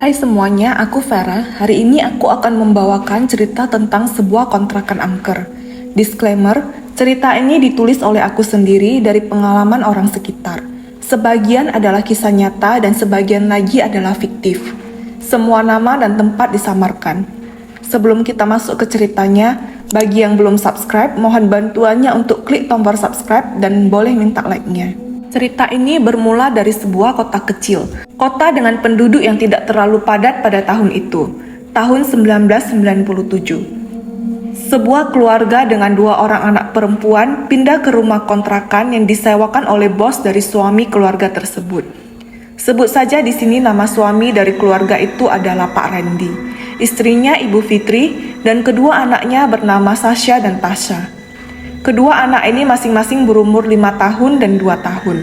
Hai semuanya, aku Vera. Hari ini aku akan membawakan cerita tentang sebuah kontrakan angker. Disclaimer, cerita ini ditulis oleh aku sendiri dari pengalaman orang sekitar. Sebagian adalah kisah nyata dan sebagian lagi adalah fiktif. Semua nama dan tempat disamarkan. Sebelum kita masuk ke ceritanya, bagi yang belum subscribe, mohon bantuannya untuk klik tombol subscribe dan boleh minta like-nya. Cerita ini bermula dari sebuah kota kecil, kota dengan penduduk yang tidak terlalu padat pada tahun itu, tahun 1997. Sebuah keluarga dengan 2 orang anak perempuan pindah ke rumah kontrakan yang disewakan oleh bos dari suami keluarga tersebut. Sebut saja di sini nama suami dari keluarga itu adalah Pak Randy, istrinya Ibu Fitri, dan kedua anaknya bernama Sasha dan Tasha. Kedua anak ini masing-masing berumur 5 tahun dan 2 tahun.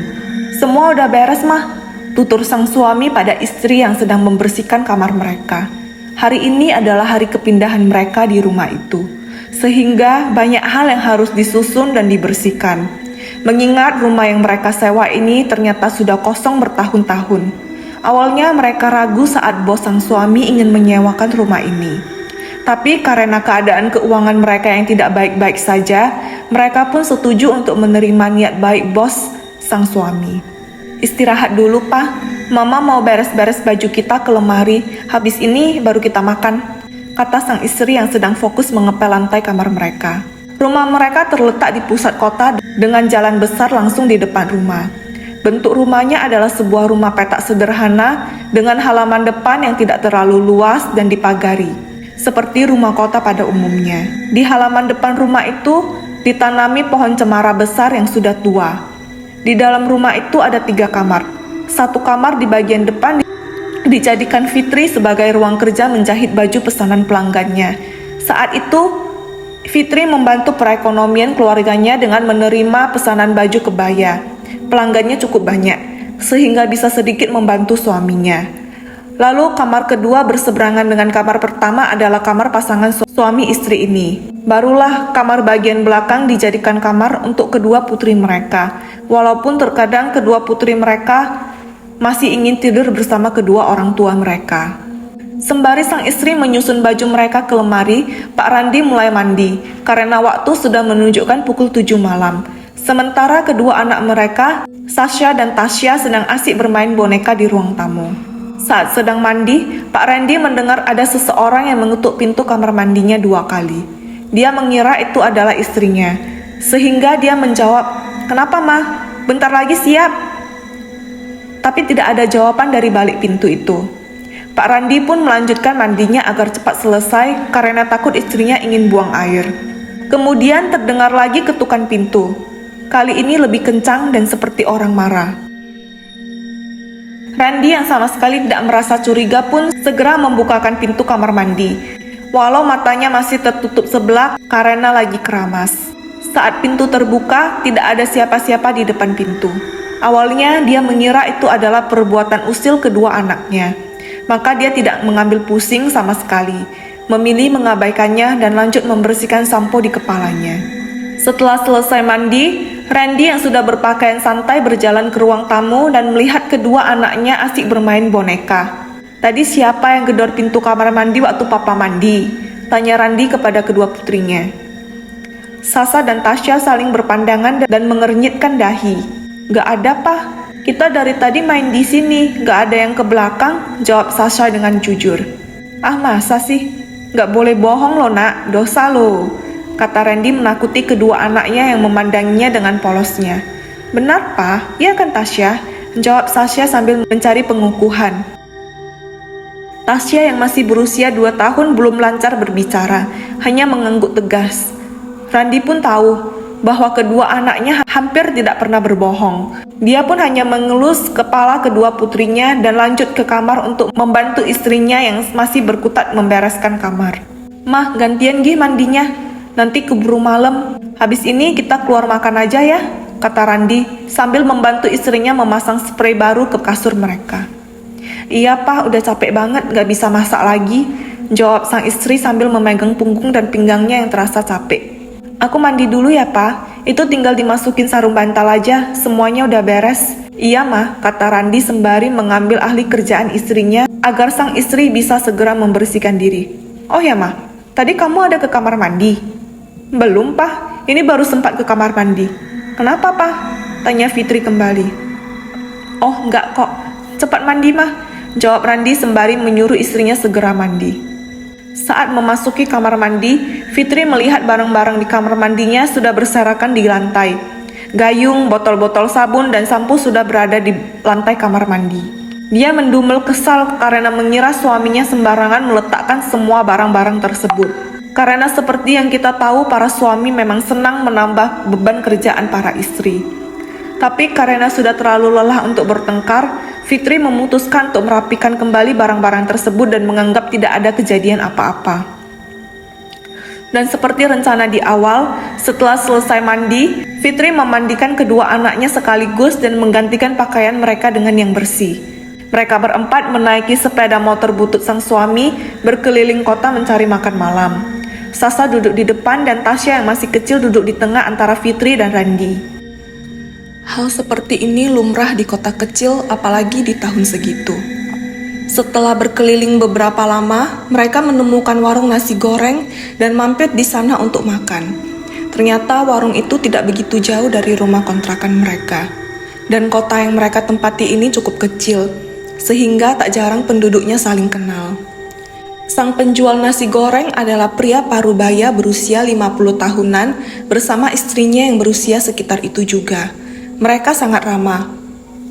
Semua udah beres mah, tutur sang suami pada istri yang sedang membersihkan kamar mereka. Hari ini adalah hari kepindahan mereka di rumah itu, sehingga banyak hal yang harus disusun dan dibersihkan. Mengingat rumah yang mereka sewa ini ternyata sudah kosong bertahun-tahun. Awalnya mereka ragu saat bos sang suami ingin menyewakan rumah ini. Tapi karena keadaan keuangan mereka yang tidak baik-baik saja, mereka pun setuju untuk menerima niat baik bos sang suami. Istirahat dulu, Pak. Mama mau beres-beres baju kita ke lemari. Habis ini baru kita makan, kata sang istri yang sedang fokus mengepel lantai kamar mereka. Rumah mereka terletak di pusat kota dengan jalan besar langsung di depan rumah. Bentuk rumahnya adalah sebuah rumah petak sederhana dengan halaman depan yang tidak terlalu luas dan dipagari, seperti rumah kota pada umumnya. Di halaman depan rumah itu ditanami pohon cemara besar yang sudah tua. Di dalam rumah itu ada 3 kamar. Satu kamar di bagian depan dijadikan Fitri sebagai ruang kerja menjahit baju pesanan pelanggannya. Saat itu Fitri membantu perekonomian keluarganya dengan menerima pesanan baju kebaya. Pelanggannya cukup banyak, sehingga bisa sedikit membantu suaminya. Lalu kamar kedua berseberangan dengan kamar pertama adalah kamar pasangan suami istri ini. Barulah kamar bagian belakang dijadikan kamar untuk kedua putri mereka. Walaupun terkadang kedua putri mereka masih ingin tidur bersama kedua orang tua mereka. Sembari sang istri menyusun baju mereka ke lemari, Pak Randy mulai mandi karena waktu sudah menunjukkan pukul 7 malam. Sementara kedua anak mereka, Sasha dan Tasya, sedang asik bermain boneka di ruang tamu. Saat sedang mandi, Pak Randy mendengar ada seseorang yang mengetuk pintu kamar mandinya 2 kali. Dia mengira itu adalah istrinya, sehingga dia menjawab, "Kenapa, Ma? Bentar lagi siap." Tapi tidak ada jawaban dari balik pintu itu. Pak Randy pun melanjutkan mandinya agar cepat selesai karena takut istrinya ingin buang air. Kemudian terdengar lagi ketukan pintu. Kali ini lebih kencang dan seperti orang marah. Randy yang sama sekali tidak merasa curiga pun segera membukakan pintu kamar mandi, walau matanya masih tertutup sebelah karena lagi keramas. Saat pintu terbuka, tidak ada siapa-siapa di depan pintu. Awalnya dia mengira itu adalah perbuatan usil kedua anaknya, maka dia tidak mengambil pusing sama sekali, memilih mengabaikannya dan lanjut membersihkan sampo di kepalanya. Setelah selesai mandi, Randy yang sudah berpakaian santai berjalan ke ruang tamu dan melihat kedua anaknya asik bermain boneka. "Tadi siapa yang gedor pintu kamar mandi waktu papa mandi?" tanya Randy kepada kedua putrinya. Sasha dan Tasya saling berpandangan dan mengernyitkan dahi. "Gak ada, Pak. Kita dari tadi main di sini, gak ada yang ke belakang," jawab Sasha dengan jujur. "Ah, masa sih? Gak boleh bohong loh, Nak. Dosa loh," kata Randy menakuti kedua anaknya yang memandanginya dengan polosnya. "Benar, Pak. Ya kan, Tasya?" jawab Sasha sambil mencari pengukuhan. Tasya yang masih berusia 2 tahun belum lancar berbicara, hanya mengangguk tegas. Randy pun tahu bahwa kedua anaknya hampir tidak pernah berbohong. Dia pun hanya mengelus kepala kedua putrinya dan lanjut ke kamar untuk membantu istrinya yang masih berkutat membereskan kamar. "Mah, gantian gih mandinya. Nanti keburu malam. Habis ini kita keluar makan aja ya," kata Randy sambil membantu istrinya memasang spray baru ke kasur mereka. "Iya, Pak, udah capek banget, gak bisa masak lagi," jawab sang istri sambil memegang punggung dan pinggangnya yang terasa capek. "Aku mandi dulu ya, Pak. Itu tinggal dimasukin sarung bantal aja, semuanya udah beres," Iya mah, kata Randi sembari mengambil ahli kerjaan istrinya agar sang istri bisa segera membersihkan diri. Oh ya mah, tadi kamu ada ke kamar mandi? Belum Pah, ini baru sempat ke kamar mandi. Kenapa Pah? Tanya Fitri kembali. Oh enggak kok, cepat mandi mah, jawab Randi sembari menyuruh istrinya segera mandi. Saat memasuki kamar mandi, Fitri melihat barang-barang di kamar mandinya sudah berserakan di lantai. Gayung, botol-botol sabun, dan sampo sudah berada di lantai kamar mandi. Dia mendumel kesal karena mengira suaminya sembarangan meletakkan semua barang-barang tersebut. Karena seperti yang kita tahu, para suami memang senang menambah beban kerjaan para istri. Tapi karena sudah terlalu lelah untuk bertengkar, Fitri memutuskan untuk merapikan kembali barang-barang tersebut dan menganggap tidak ada kejadian apa-apa. Dan seperti rencana di awal, setelah selesai mandi, Fitri memandikan kedua anaknya sekaligus dan menggantikan pakaian mereka dengan yang bersih. Mereka berempat menaiki sepeda motor butut sang suami berkeliling kota mencari makan malam. Sasa duduk di depan dan Tasya yang masih kecil duduk di tengah antara Fitri dan Randi. Hal seperti ini lumrah di kota kecil, apalagi di tahun segitu. Setelah berkeliling beberapa lama, mereka menemukan warung nasi goreng dan mampir di sana untuk makan. Ternyata warung itu tidak begitu jauh dari rumah kontrakan mereka. Dan kota yang mereka tempati ini cukup kecil, sehingga tak jarang penduduknya saling kenal. Sang penjual nasi goreng adalah pria parubaya berusia 50 tahunan bersama istrinya yang berusia sekitar itu juga. Mereka sangat ramah.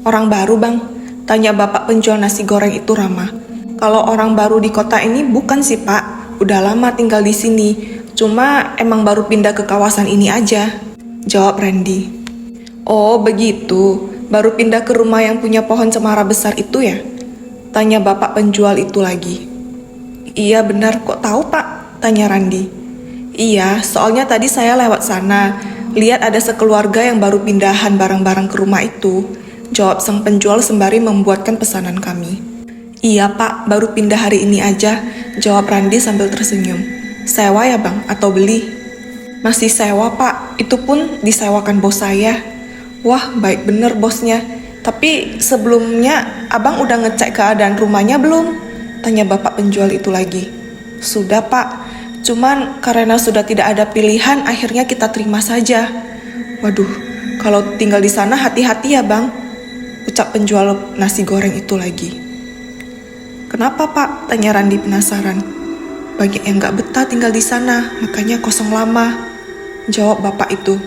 Orang baru bang? Tanya bapak penjual nasi goreng itu ramah. Kalau orang baru di kota ini bukan sih pak, udah lama tinggal di sini. Cuma emang baru pindah ke kawasan ini aja, jawab Randy. Oh begitu, baru pindah ke rumah yang punya pohon cemara besar itu ya? Tanya bapak penjual itu lagi. Iya benar, kok tahu pak? Tanya Randy. Iya, soalnya tadi saya lewat sana. Lihat ada sekeluarga yang baru pindahan barang-barang ke rumah itu, jawab sang penjual sembari membuatkan pesanan kami. Iya pak, baru pindah hari ini aja, jawab Randi sambil tersenyum. Sewa ya bang, atau beli? Masih sewa pak, itu pun disewakan bos saya. Wah, baik bener bosnya. Tapi sebelumnya abang udah ngecek keadaan rumahnya belum? Tanya bapak penjual itu lagi. Sudah pak. Cuman karena sudah tidak ada pilihan, akhirnya kita terima saja. Waduh, kalau tinggal di sana hati-hati ya bang, ucap penjual nasi goreng itu lagi. Kenapa pak? Tanya Randi penasaran. Banyak yang gak betah tinggal di sana, makanya kosong lama, jawab bapak itu.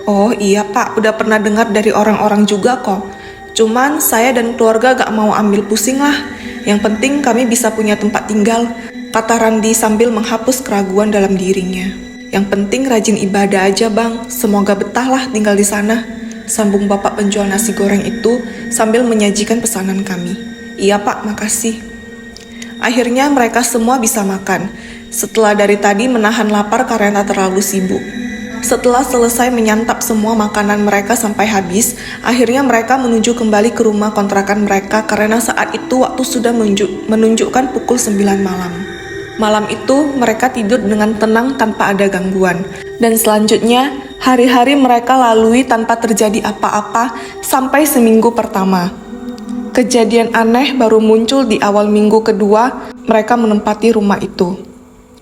Oh iya pak, udah pernah dengar dari orang-orang juga kok. Cuman saya dan keluarga gak mau ambil pusing lah. Yang penting kami bisa punya tempat tinggal, kata Randi sambil menghapus keraguan dalam dirinya. Yang penting rajin ibadah aja bang, semoga betahlah tinggal di sana, sambung bapak penjual nasi goreng itu sambil menyajikan pesanan kami. Iya pak, makasih. Akhirnya mereka semua bisa makan, setelah dari tadi menahan lapar karena terlalu sibuk. Setelah selesai menyantap semua makanan mereka sampai habis, akhirnya mereka menuju kembali ke rumah kontrakan mereka karena saat itu waktu sudah menunjukkan pukul 9 malam. Malam itu mereka tidur dengan tenang tanpa ada gangguan. Dan selanjutnya, hari-hari mereka lalui tanpa terjadi apa-apa sampai seminggu pertama. Kejadian aneh baru muncul di awal minggu kedua mereka menempati rumah itu.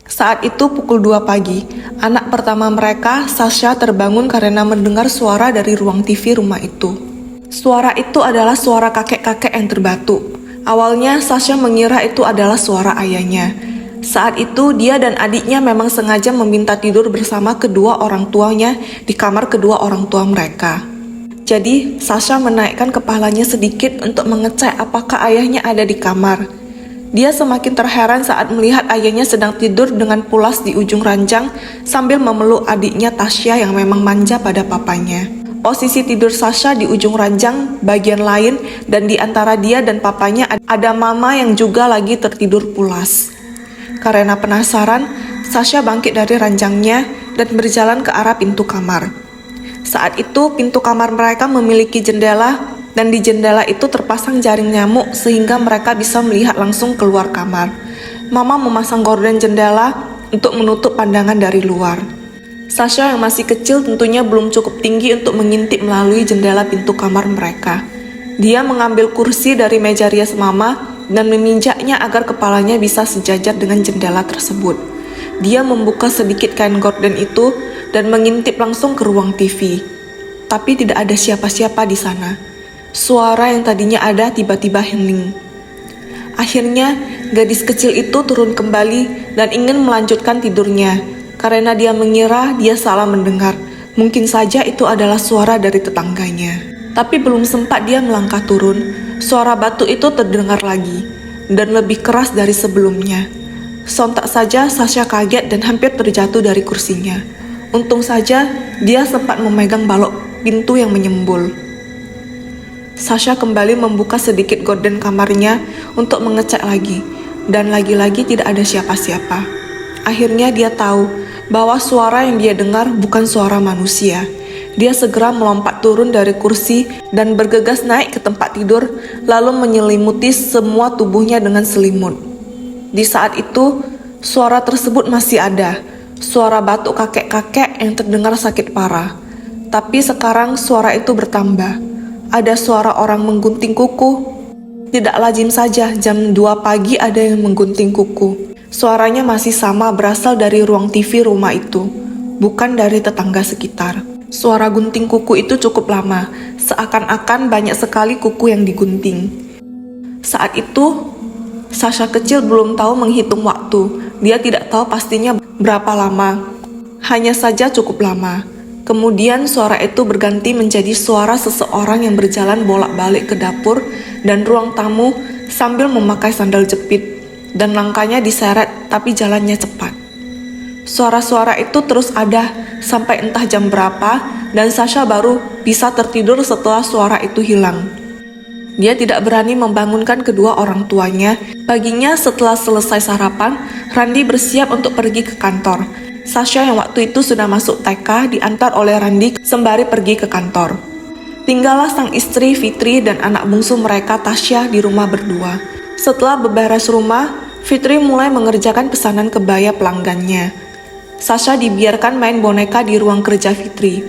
Saat itu pukul 2 pagi, anak pertama mereka, Sasha, terbangun karena mendengar suara dari ruang TV rumah itu. Suara itu adalah suara kakek-kakek yang terbatuk. Awalnya Sasha mengira itu adalah suara ayahnya. Saat itu dia dan adiknya memang sengaja meminta tidur bersama kedua orang tuanya di kamar kedua orang tua mereka. Jadi Sasha menaikkan kepalanya sedikit untuk mengecek apakah ayahnya ada di kamar. Dia semakin terheran saat melihat ayahnya sedang tidur dengan pulas di ujung ranjang sambil memeluk adiknya Tasya yang memang manja pada papanya. Posisi tidur Sasha di ujung ranjang bagian lain dan di antara dia dan papanya ada mama yang juga lagi tertidur pulas. Karena penasaran, Sasha bangkit dari ranjangnya dan berjalan ke arah pintu kamar. Saat itu pintu kamar mereka memiliki jendela dan di jendela itu terpasang jaring nyamuk sehingga mereka bisa melihat langsung keluar kamar. Mama memasang gorden jendela untuk menutup pandangan dari luar. Sasha yang masih kecil tentunya belum cukup tinggi untuk mengintip melalui jendela pintu kamar mereka. Dia mengambil kursi dari meja rias mama dan meminjaknya agar kepalanya bisa sejajar dengan jendela tersebut. Dia membuka sedikit kain gorden itu dan mengintip langsung ke ruang TV. Tapi tidak ada siapa-siapa di sana. Suara yang tadinya ada tiba-tiba hening. Akhirnya, gadis kecil itu turun kembali dan ingin melanjutkan tidurnya, karena dia mengira dia salah mendengar. Mungkin saja itu adalah suara dari tetangganya. Tapi belum sempat dia melangkah turun, suara batu itu terdengar lagi, dan lebih keras dari sebelumnya. Sontak saja Sasha kaget dan hampir terjatuh dari kursinya. Untung saja dia sempat memegang balok pintu yang menyembul. Sasha kembali membuka sedikit gorden kamarnya untuk mengecek lagi, dan lagi-lagi tidak ada siapa-siapa. Akhirnya dia tahu bahwa suara yang dia dengar bukan suara manusia. Dia segera melompat turun dari kursi dan bergegas naik ke tempat tidur, lalu menyelimuti semua tubuhnya dengan selimut. Di saat itu, suara tersebut masih ada, suara batuk kakek-kakek yang terdengar sakit parah. Tapi sekarang suara itu bertambah. Ada suara orang menggunting kuku. Tidak lazim saja jam 2 pagi ada yang menggunting kuku. Suaranya masih sama berasal dari ruang TV rumah itu, bukan dari tetangga sekitar. Suara gunting kuku itu cukup lama, seakan-akan banyak sekali kuku yang digunting. Saat itu, Sasha kecil belum tahu menghitung waktu. Dia tidak tahu pastinya berapa lama. Hanya saja cukup lama. Kemudian suara itu berganti menjadi suara seseorang yang berjalan bolak-balik ke dapur dan ruang tamu sambil memakai sandal jepit, dan langkahnya diseret tapi jalannya cepat. Suara-suara itu terus ada sampai entah jam berapa, dan Sasha baru bisa tertidur setelah suara itu hilang. Dia tidak berani membangunkan kedua orang tuanya. Paginya setelah selesai sarapan, Randy bersiap untuk pergi ke kantor. Sasha yang waktu itu sudah masuk TK diantar oleh Randy sembari pergi ke kantor. Tinggallah sang istri Fitri dan anak bungsu mereka Tasya di rumah berdua. Setelah beberes rumah, Fitri mulai mengerjakan pesanan kebaya pelanggannya. Sasha dibiarkan main boneka di ruang kerja Fitri.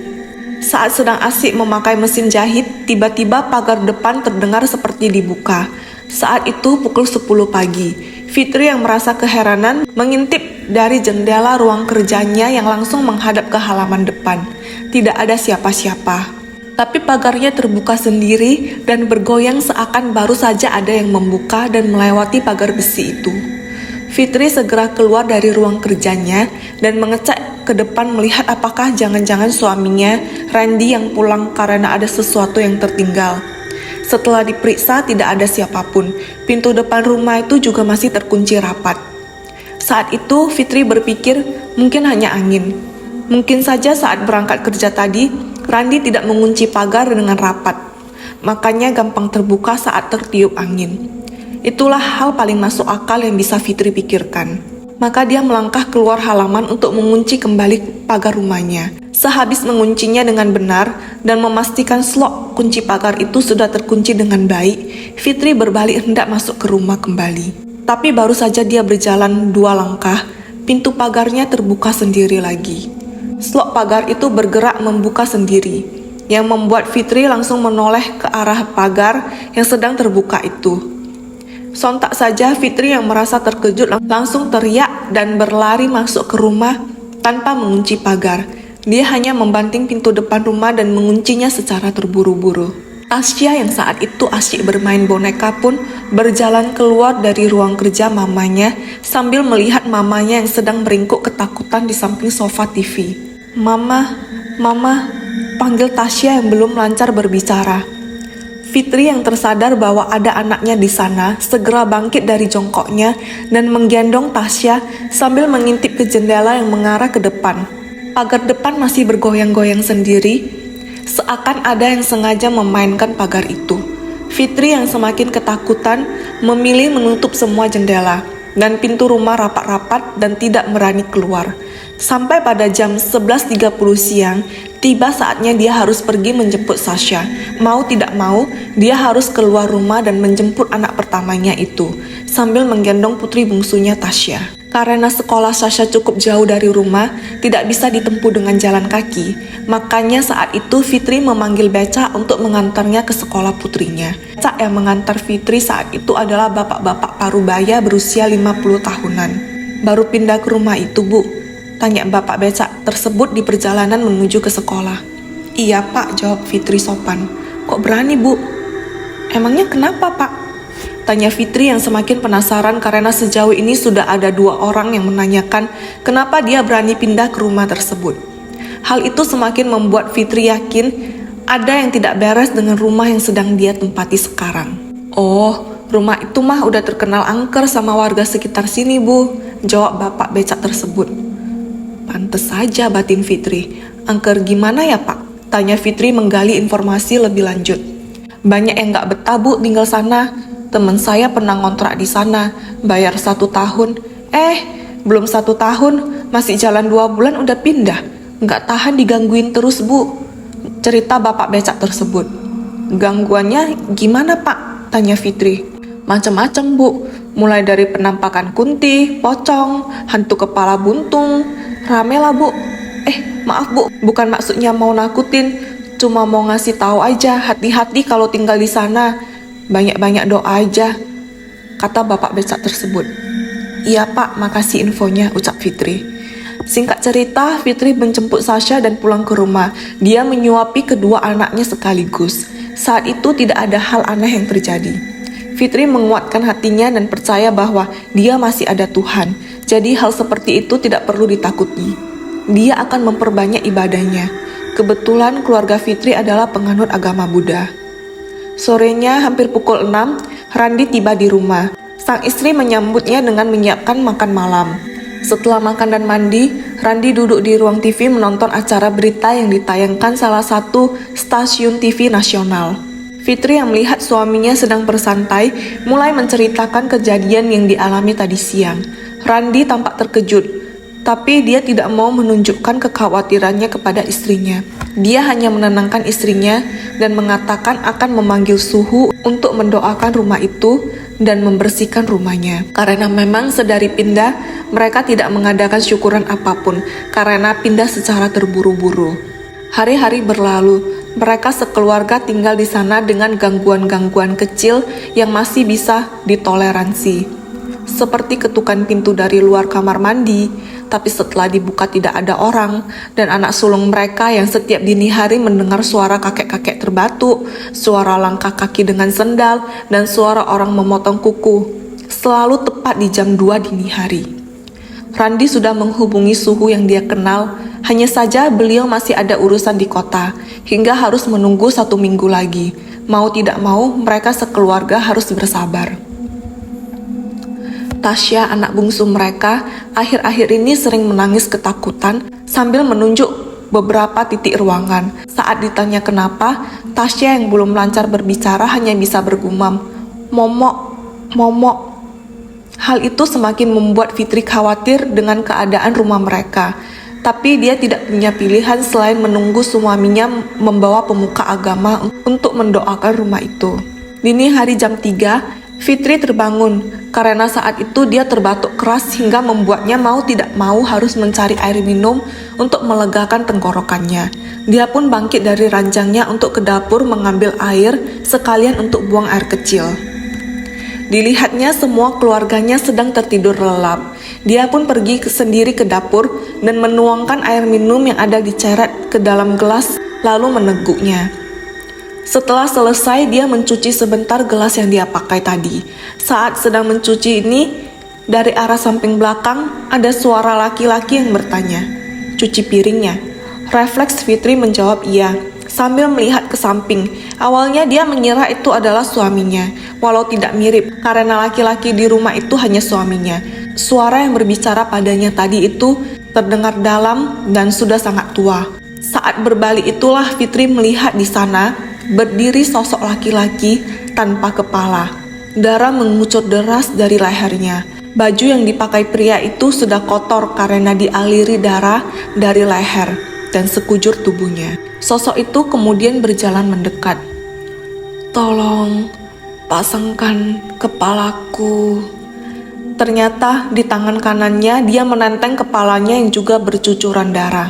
Saat sedang asik memakai mesin jahit, tiba-tiba pagar depan terdengar seperti dibuka. Saat itu pukul 10 pagi. Fitri yang merasa keheranan mengintip dari jendela ruang kerjanya yang langsung menghadap ke halaman depan. Tidak ada siapa-siapa. Tapi pagarnya terbuka sendiri dan bergoyang seakan baru saja ada yang membuka dan melewati pagar besi itu. Fitri segera keluar dari ruang kerjanya dan mengecek ke depan melihat apakah jangan-jangan suaminya, Randy, yang pulang karena ada sesuatu yang tertinggal. Setelah diperiksa tidak ada siapapun. Pintu depan rumah itu juga masih terkunci rapat. Saat itu Fitri berpikir mungkin hanya angin. Mungkin saja saat berangkat kerja tadi, Randy tidak mengunci pagar dengan rapat. Makanya gampang terbuka saat tertiup angin. Itulah hal paling masuk akal yang bisa Fitri pikirkan. Maka dia melangkah keluar halaman untuk mengunci kembali pagar rumahnya. Sehabis menguncinya dengan benar dan memastikan slot kunci pagar itu sudah terkunci dengan baik, Fitri berbalik hendak masuk ke rumah kembali. Tapi baru saja dia berjalan 2 langkah, pintu pagarnya terbuka sendiri lagi. Slot pagar itu bergerak membuka sendiri, yang membuat Fitri langsung menoleh ke arah pagar yang sedang terbuka itu. Sontak saja Fitri yang merasa terkejut langsung teriak dan berlari masuk ke rumah tanpa mengunci pagar. Dia hanya membanting pintu depan rumah dan menguncinya secara terburu-buru. Tasya yang saat itu asyik bermain boneka pun berjalan keluar dari ruang kerja mamanya sambil melihat mamanya yang sedang meringkuk ketakutan di samping sofa TV. Mama, panggil Tasya yang belum lancar berbicara. Fitri yang tersadar bahwa ada anaknya di sana segera bangkit dari jongkoknya dan menggendong Tasya sambil mengintip ke jendela yang mengarah ke depan. Pagar depan masih bergoyang-goyang sendiri, seakan ada yang sengaja memainkan pagar itu. Fitri yang semakin ketakutan memilih menutup semua jendela dan pintu rumah rapat-rapat dan tidak berani keluar. Sampai pada jam 11.30 siang, tiba saatnya dia harus pergi menjemput Sasha. Mau tidak mau, dia harus keluar rumah dan menjemput anak pertamanya itu, sambil menggendong putri bungsunya Tasya. Karena sekolah Sasha cukup jauh dari rumah, tidak bisa ditempuh dengan jalan kaki. Makanya saat itu Fitri memanggil beca untuk mengantarnya ke sekolah putrinya. Beca yang mengantar Fitri saat itu adalah bapak-bapak parubaya berusia 50 tahunan. Baru pindah ke rumah itu, Bu? Tanya bapak beca tersebut di perjalanan menuju ke sekolah. Iya, Pak, jawab Fitri sopan. Kok berani, Bu? Emangnya kenapa, Pak? Tanya Fitri yang semakin penasaran karena sejauh ini sudah ada 2 orang yang menanyakan kenapa dia berani pindah ke rumah tersebut. Hal itu semakin membuat Fitri yakin ada yang tidak beres dengan rumah yang sedang dia tempati sekarang. Oh, rumah itu mah udah terkenal angker sama warga sekitar sini, Bu, jawab bapak becak tersebut. Pantes saja, batin Fitri. Angker gimana ya, Pak? Tanya Fitri menggali informasi lebih lanjut. Banyak yang gak betah, Bu, tinggal sana. Teman saya pernah ngontrak di sana, bayar 1 tahun. Belum 1 tahun, masih jalan 2 bulan udah pindah. Nggak tahan digangguin terus, Bu, cerita bapak becak tersebut. Gangguannya gimana, Pak? Tanya Fitri. Macam-macam, Bu, mulai dari penampakan kunti, pocong, hantu kepala buntung, rame lah, Bu. Maaf, Bu, bukan maksudnya mau nakutin, cuma mau ngasih tahu aja, hati-hati kalau tinggal di sana. Banyak-banyak doa aja, kata bapak becak tersebut. Iya, Pak, makasih infonya, ucap Fitri. Singkat cerita, Fitri menjemput Sasha dan pulang ke rumah. Dia menyuapi kedua anaknya sekaligus. Saat itu tidak ada hal aneh yang terjadi. Fitri menguatkan hatinya dan percaya bahwa dia masih ada Tuhan. Jadi hal seperti itu tidak perlu ditakuti. Dia akan memperbanyak ibadahnya. Kebetulan keluarga Fitri adalah penganut agama Buddha. Sorenya hampir pukul 6, Randi tiba di rumah. Sang istri menyambutnya dengan menyiapkan makan malam. Setelah makan dan mandi, Randi duduk di ruang TV menonton acara berita yang ditayangkan salah satu stasiun TV nasional. Fitri yang melihat suaminya sedang bersantai, mulai menceritakan kejadian yang dialami tadi siang. Randi tampak terkejut, tapi dia tidak mau menunjukkan kekhawatirannya kepada istrinya. Dia hanya menenangkan istrinya dan mengatakan akan memanggil suhu untuk mendoakan rumah itu dan membersihkan rumahnya. Karena memang sedari pindah, mereka tidak mengadakan syukuran apapun karena pindah secara terburu-buru. Hari-hari berlalu, mereka sekeluarga tinggal di sana dengan gangguan-gangguan kecil yang masih bisa ditoleransi. Seperti ketukan pintu dari luar kamar mandi, tapi setelah dibuka tidak ada orang, dan anak sulung mereka yang setiap dini hari mendengar suara kakek-kakek terbatuk, suara langkah kaki dengan sendal, dan suara orang memotong kuku, selalu tepat di jam 2 dini hari. Randi sudah menghubungi suhu yang dia kenal, hanya saja beliau masih ada urusan di kota, hingga harus menunggu 1 minggu lagi. Mau tidak mau, mereka sekeluarga harus bersabar. Tasya, anak bungsu mereka, akhir-akhir ini sering menangis ketakutan sambil menunjuk beberapa titik ruangan. Saat ditanya kenapa, Tasya yang belum lancar berbicara hanya bisa bergumam, "Momok, momok." Hal itu semakin membuat Fitri khawatir dengan keadaan rumah mereka. Tapi dia tidak punya pilihan selain menunggu suaminya membawa pemuka agama untuk mendoakan rumah itu. Dini hari jam 3, Fitri terbangun karena saat itu dia terbatuk keras hingga membuatnya mau tidak mau harus mencari air minum untuk melegakan tenggorokannya. Dia pun bangkit dari ranjangnya untuk ke dapur mengambil air sekalian untuk buang air kecil. Dilihatnya semua keluarganya sedang tertidur lelap. Dia pun pergi sendiri ke dapur dan menuangkan air minum yang ada diceret ke dalam gelas lalu meneguknya. Setelah selesai, dia mencuci sebentar gelas yang dia pakai tadi. Saat sedang mencuci ini, dari arah samping belakang ada suara laki-laki yang bertanya, "Cuci piringnya?" Refleks Fitri menjawab iya, sambil melihat ke samping. Awalnya dia mengira itu adalah suaminya, walau tidak mirip, karena laki-laki di rumah itu hanya suaminya. Suara yang berbicara padanya tadi itu terdengar dalam dan sudah sangat tua. Saat berbalik itulah Fitri melihat di sana berdiri sosok laki-laki tanpa kepala. Darah mengucur deras dari lehernya. Baju yang dipakai pria itu sudah kotor karena dialiri darah dari leher dan sekujur tubuhnya. Sosok itu kemudian berjalan mendekat. "Tolong, pasangkan kepalaku," Ternyata di tangan kanannya dia menenteng kepalanya yang juga bercucuran darah.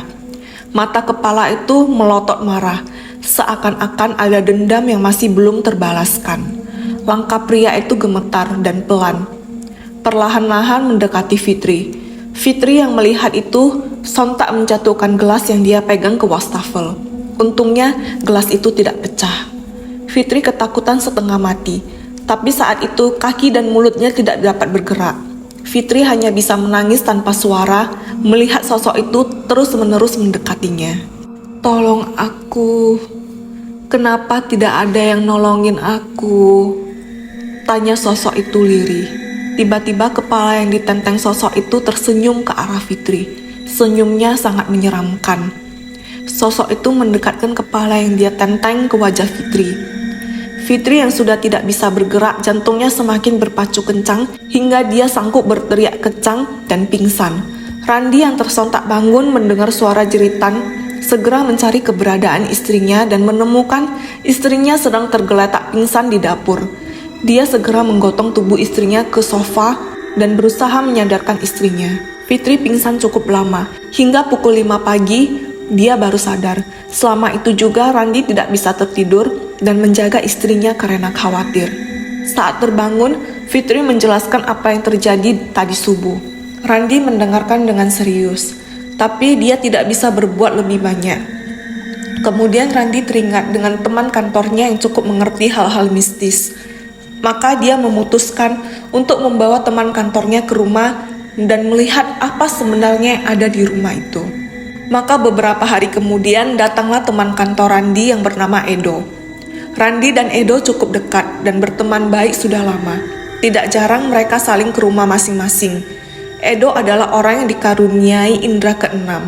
Mata kepala itu melotot marah, seakan-akan ada dendam yang masih belum terbalaskan. Langkah pria itu gemetar dan pelan, perlahan-lahan mendekati Fitri. Fitri yang melihat itu sontak menjatuhkan gelas yang dia pegang ke wastafel. Untungnya gelas itu tidak pecah. Fitri ketakutan setengah mati, tapi saat itu kaki dan mulutnya tidak dapat bergerak. Fitri hanya bisa menangis tanpa suara melihat sosok itu terus-menerus mendekatinya. "Tolong aku, kenapa tidak ada yang nolongin aku?" tanya sosok itu lirih. Tiba-tiba kepala yang ditenteng sosok itu tersenyum ke arah Fitri. Senyumnya sangat menyeramkan. Sosok itu mendekatkan kepala yang dia tenteng ke wajah Fitri. Fitri yang sudah tidak bisa bergerak, jantungnya semakin berpacu kencang hingga dia sanggup berteriak kencang dan pingsan. Randi yang tersontak bangun mendengar suara jeritan, segera mencari keberadaan istrinya dan menemukan istrinya sedang tergeletak pingsan di dapur. Dia segera menggotong tubuh istrinya ke sofa dan berusaha menyadarkan istrinya. Fitri pingsan cukup lama, hingga pukul 5 pagi dia baru sadar. Selama itu juga Randi tidak bisa tertidur dan menjaga istrinya karena khawatir. Saat terbangun, Fitri menjelaskan apa yang terjadi tadi subuh. Randi mendengarkan dengan serius, tapi dia tidak bisa berbuat lebih banyak. Kemudian Randi teringat dengan teman kantornya yang cukup mengerti hal-hal mistis. Maka dia memutuskan untuk membawa teman kantornya ke rumah dan melihat apa sebenarnya yang ada di rumah itu. Maka beberapa hari kemudian datanglah teman kantor Randi yang bernama Edo. Randi dan Edo cukup dekat dan berteman baik sudah lama. Tidak jarang mereka saling ke rumah masing-masing. Edo adalah orang yang dikaruniai indera keenam.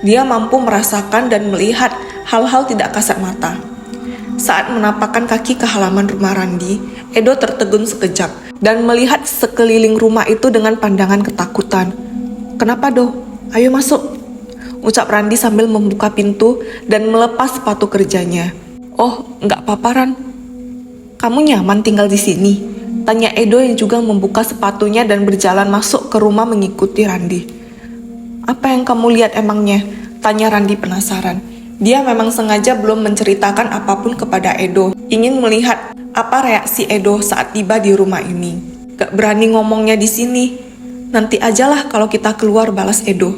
Dia mampu merasakan dan melihat hal-hal tidak kasat mata. Saat menapakkan kaki ke halaman rumah Randi, Edo tertegun sekejap dan melihat sekeliling rumah itu dengan pandangan ketakutan. "Kenapa, Do? Ayo masuk," ucap Randi sambil membuka pintu dan melepas sepatu kerjanya. "Oh, enggak apa-apa, Ran. Kamu nyaman tinggal di sini?" tanya Edo yang juga membuka sepatunya dan berjalan masuk ke rumah mengikuti Randi. "Apa yang kamu lihat emangnya?" tanya Randi penasaran. Dia memang sengaja belum menceritakan apapun kepada Edo, ingin melihat apa reaksi Edo saat tiba di rumah ini. "Gak berani ngomongnya di sini. Nanti ajalah kalau kita keluar," balas Edo.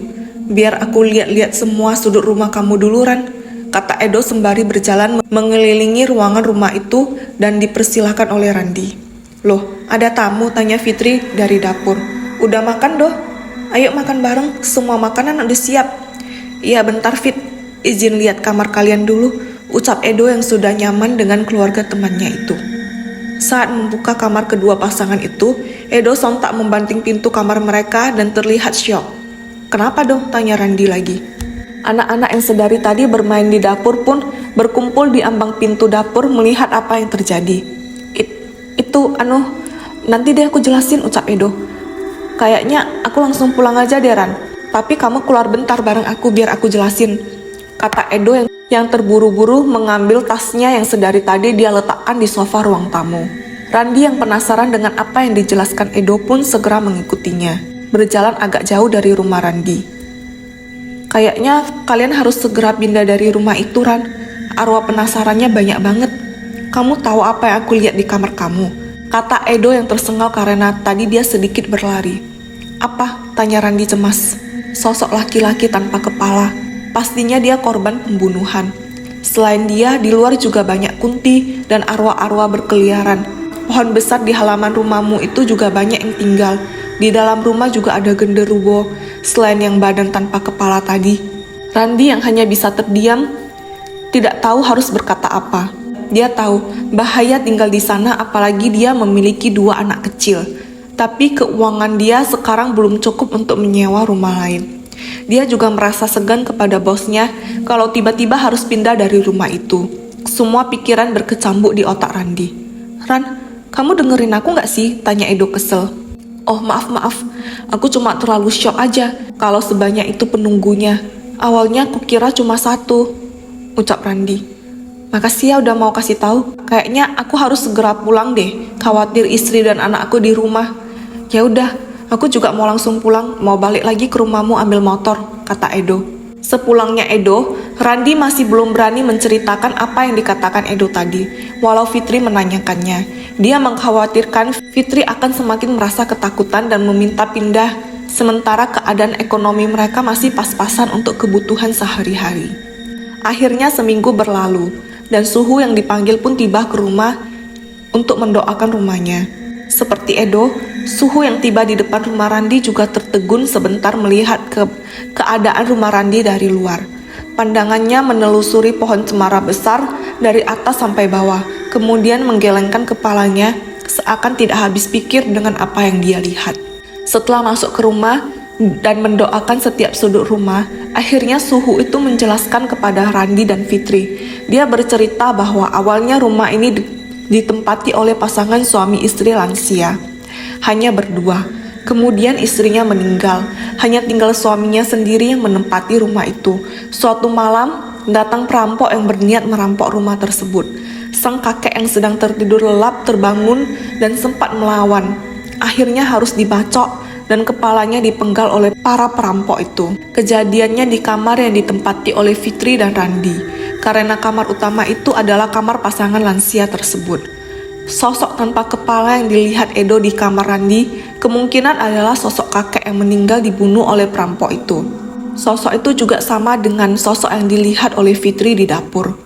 "Biar aku lihat-lihat semua sudut rumah kamu dulu, Ran," kata Edo sembari berjalan mengelilingi ruangan rumah itu dan dipersilahkan oleh Randi. "Loh, ada tamu?" tanya Fitri dari dapur. "Udah makan, Do? Ayo makan bareng, semua makanan udah siap." "Iya, bentar, Fit. Izin lihat kamar kalian dulu," ucap Edo yang sudah nyaman dengan keluarga temannya itu. Saat membuka kamar kedua pasangan itu, Edo sontak membanting pintu kamar mereka dan terlihat syok. "Kenapa, dong?" tanya Randi lagi. Anak-anak yang sedari tadi bermain di dapur pun berkumpul di ambang pintu dapur melihat apa yang terjadi. Itu nanti deh aku jelasin," ucap Edo. "Kayaknya aku langsung pulang aja deh, Ran. Tapi kamu keluar bentar bareng aku biar aku jelasin," kata Edo yang terburu-buru mengambil tasnya yang sedari tadi dia letakkan di sofa ruang tamu. Randi yang penasaran dengan apa yang dijelaskan Edo pun segera mengikutinya, berjalan agak jauh dari rumah Randi. "Kayaknya kalian harus segera pindah dari rumah itu, Ran. Arwah penasarannya banyak banget. Kamu tahu apa yang aku lihat di kamar kamu?" kata Edo yang tersengal karena tadi dia sedikit berlari. "Apa?" tanya Randi cemas. "Sosok laki-laki tanpa kepala. Pastinya dia korban pembunuhan. Selain dia, di luar juga banyak kunti dan arwah-arwah berkeliaran. Pohon besar di halaman rumahmu itu juga banyak yang tinggal. Di dalam rumah juga ada genderuwo, selain yang badan tanpa kepala tadi." Randi yang hanya bisa terdiam, tidak tahu harus berkata apa. Dia tahu bahaya tinggal di sana, apalagi dia memiliki 2 anak kecil. Tapi keuangan dia sekarang belum cukup untuk menyewa rumah lain. Dia juga merasa segan kepada bosnya kalau tiba-tiba harus pindah dari rumah itu. Semua pikiran berkecambuk di otak Randi. "Ran, kamu dengerin aku gak sih?" tanya Edo kesel. "Oh, maaf. Aku cuma terlalu syok aja kalau sebanyak itu penunggunya. Awalnya aku kira cuma 1, ucap Randi. "Makasih ya udah mau kasih tahu. Kayaknya aku harus segera pulang deh. Khawatir istri dan anak aku di rumah." "Ya udah, Aku juga mau langsung pulang, mau balik lagi ke rumahmu ambil motor, kata Edo. Sepulangnya Edo, Randi masih belum berani menceritakan apa yang dikatakan Edo tadi, walau Fitri menanyakannya. Dia mengkhawatirkan Fitri akan semakin merasa ketakutan dan meminta pindah, sementara keadaan ekonomi mereka masih pas-pasan untuk kebutuhan sehari-hari. Akhirnya seminggu berlalu, dan Suhu yang dipanggil pun tiba ke rumah untuk mendoakan rumahnya. Seperti Edo, Suhu yang tiba di depan rumah Randi juga tertegun sebentar melihat keadaan rumah Randi dari luar. Pandangannya menelusuri pohon cemara besar dari atas sampai bawah, kemudian menggelengkan kepalanya seakan tidak habis pikir dengan apa yang dia lihat. Setelah masuk ke rumah dan mendoakan setiap sudut rumah, akhirnya Suhu itu menjelaskan kepada Randi dan Fitri. Dia bercerita bahwa awalnya rumah ini ditempati oleh pasangan suami istri lansia, hanya berdua. Kemudian istrinya meninggal, hanya tinggal suaminya sendiri yang menempati rumah itu. Suatu malam, datang perampok yang berniat merampok rumah tersebut. Sang kakek yang sedang tertidur lelap terbangun dan sempat melawan. Akhirnya harus dibacok dan kepalanya dipenggal oleh para perampok itu. Kejadiannya di kamar yang ditempati oleh Fitri dan Randi, karena kamar utama itu adalah kamar pasangan lansia tersebut. Sosok tanpa kepala yang dilihat Edo di kamar Randi kemungkinan adalah sosok kakek yang meninggal dibunuh oleh perampok itu. Sosok itu juga sama dengan sosok yang dilihat oleh Fitri di dapur.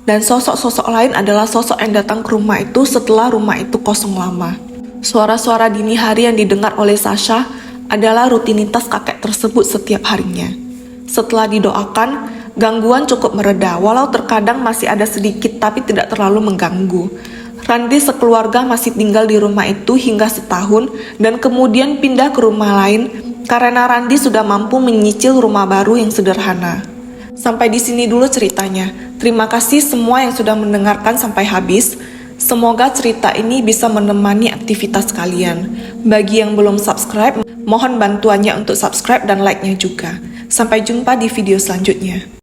Dan sosok-sosok lain adalah sosok yang datang ke rumah itu setelah rumah itu kosong lama. Suara-suara dini hari yang didengar oleh Sasha adalah rutinitas kakek tersebut setiap harinya. Setelah didoakan, gangguan cukup mereda, walau terkadang masih ada sedikit tapi tidak terlalu mengganggu. Randi sekeluarga masih tinggal di rumah itu hingga setahun dan kemudian pindah ke rumah lain karena Randi sudah mampu menyicil rumah baru yang sederhana. Sampai di sini dulu ceritanya. Terima kasih semua yang sudah mendengarkan sampai habis. Semoga cerita ini bisa menemani aktivitas kalian. Bagi yang belum subscribe, mohon bantuannya untuk subscribe dan like-nya juga. Sampai jumpa di video selanjutnya.